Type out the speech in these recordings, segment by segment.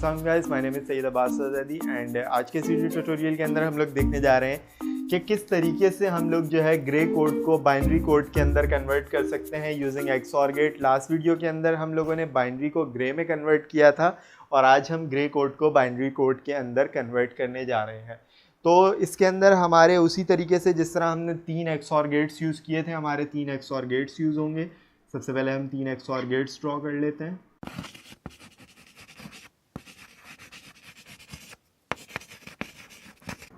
अस्सलाम guys, my name is Syed Abbas Azdi and आज के इस वीडियो ट्यूटोरियल के अंदर हम लोग देखने जा रहे हैं कि किस तरीके से हम लोग जो है ग्रे कोड को बाइनरी कोड के अंदर कन्वर्ट कर सकते हैं using XOR gate. Last video के अंदर हम लोगों ने बाइनरी को ग्रे में कन्वर्ट किया था और आज हम ग्रे कोड को बाइनरी कोड के अंदर कन्वर्ट करने जा रहे हैं। तो इसके अंदर हमारे उसी तरीके से जिस तरह हमने 3 XOR गेट्स यूज़ किए थे, हमारे 3 XOR गेट्स यूज़ होंगे। सबसे पहले हम 3 XOR गेट्स ड्रॉ कर लेते हैं।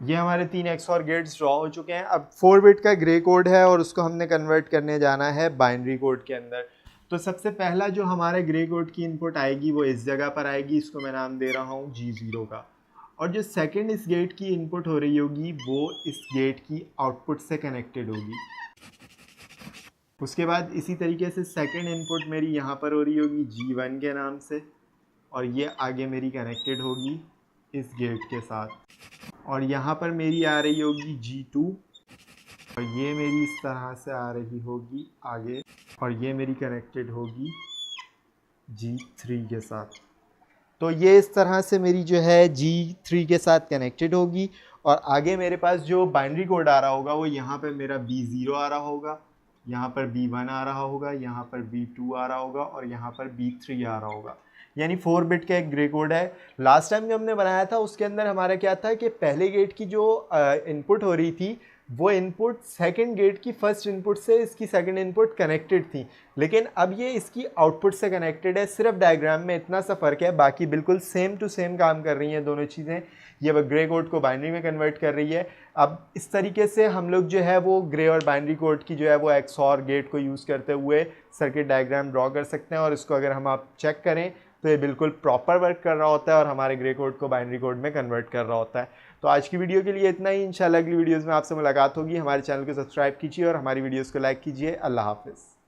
ये हमारे 3 XOR गेट्स ड्रॉ हो चुके हैं। अब 4 बिट का ग्रे कोड है और उसको हमने कन्वर्ट करने जाना है बाइनरी कोड के अंदर। तो सबसे पहला जो हमारे ग्रे कोड की इनपुट आएगी वो इस जगह पर आएगी, इसको मैं नाम दे रहा हूँ G0 का। और जो सेकंड इस गेट की इनपुट हो रही होगी वो इस गेट की आउटपुट से कनेक्टेड होगी। उसके बाद इसी तरीके से सेकंड इनपुट मेरी यहाँ पर हो रही होगी G1 के नाम से और ये आगे मेरी कनेक्टेड होगी इस गेट के साथ। और यहाँ पर मेरी आ रही होगी G2 और ये मेरी इस तरह से आ रही होगी आगे और ये मेरी कनेक्टेड होगी G3 के साथ। तो ये इस तरह से मेरी जो है G3 के साथ कनेक्टेड होगी और आगे मेरे पास जो बाइनरी कोड आ रहा होगा वो यहाँ पे मेरा B0 आ रहा होगा, यहाँ पर B1 आ रहा होगा, यहाँ पर B2 आ रहा होगा और यहाँ पर B3 आ रहा होगा। यानी 4 बिट का एक ग्रे कोड है। लास्ट टाइम जो हमने बनाया था उसके अंदर हमारा क्या था कि पहले गेट की जो इनपुट हो रही थी वो इनपुट सेकंड गेट की फर्स्ट इनपुट से इसकी सेकंड इनपुट कनेक्टेड थी, लेकिन अब ये इसकी आउटपुट से कनेक्टेड है। सिर्फ डायग्राम में इतना सा फ़र्क है, बाकी बिल्कुल सेम टू सेम काम कर रही हैं दोनों चीज़ें। ये वो ग्रे कोड को बाइनरी में कन्वर्ट कर रही है। अब इस तरीके से हम लोग जो है वो ग्रे और बाइनरी कोड की जो है वो XOR गेट को यूज़ करते हुए सर्किट डायग्राम ड्रॉ कर सकते हैं और इसको अगर हम आप चेक करें तो ये बिल्कुल प्रॉपर वर्क कर रहा होता है और हमारे ग्रे कोड को बाइनरी कोड में कन्वर्ट कर रहा होता है। तो आज की वीडियो के लिए इतना ही। इंशाल्लाह अगली वीडियोस में आपसे मुलाकात होगी। हमारे चैनल को सब्सक्राइब कीजिए और हमारी वीडियोस को लाइक कीजिए। अल्लाह हाफिज़।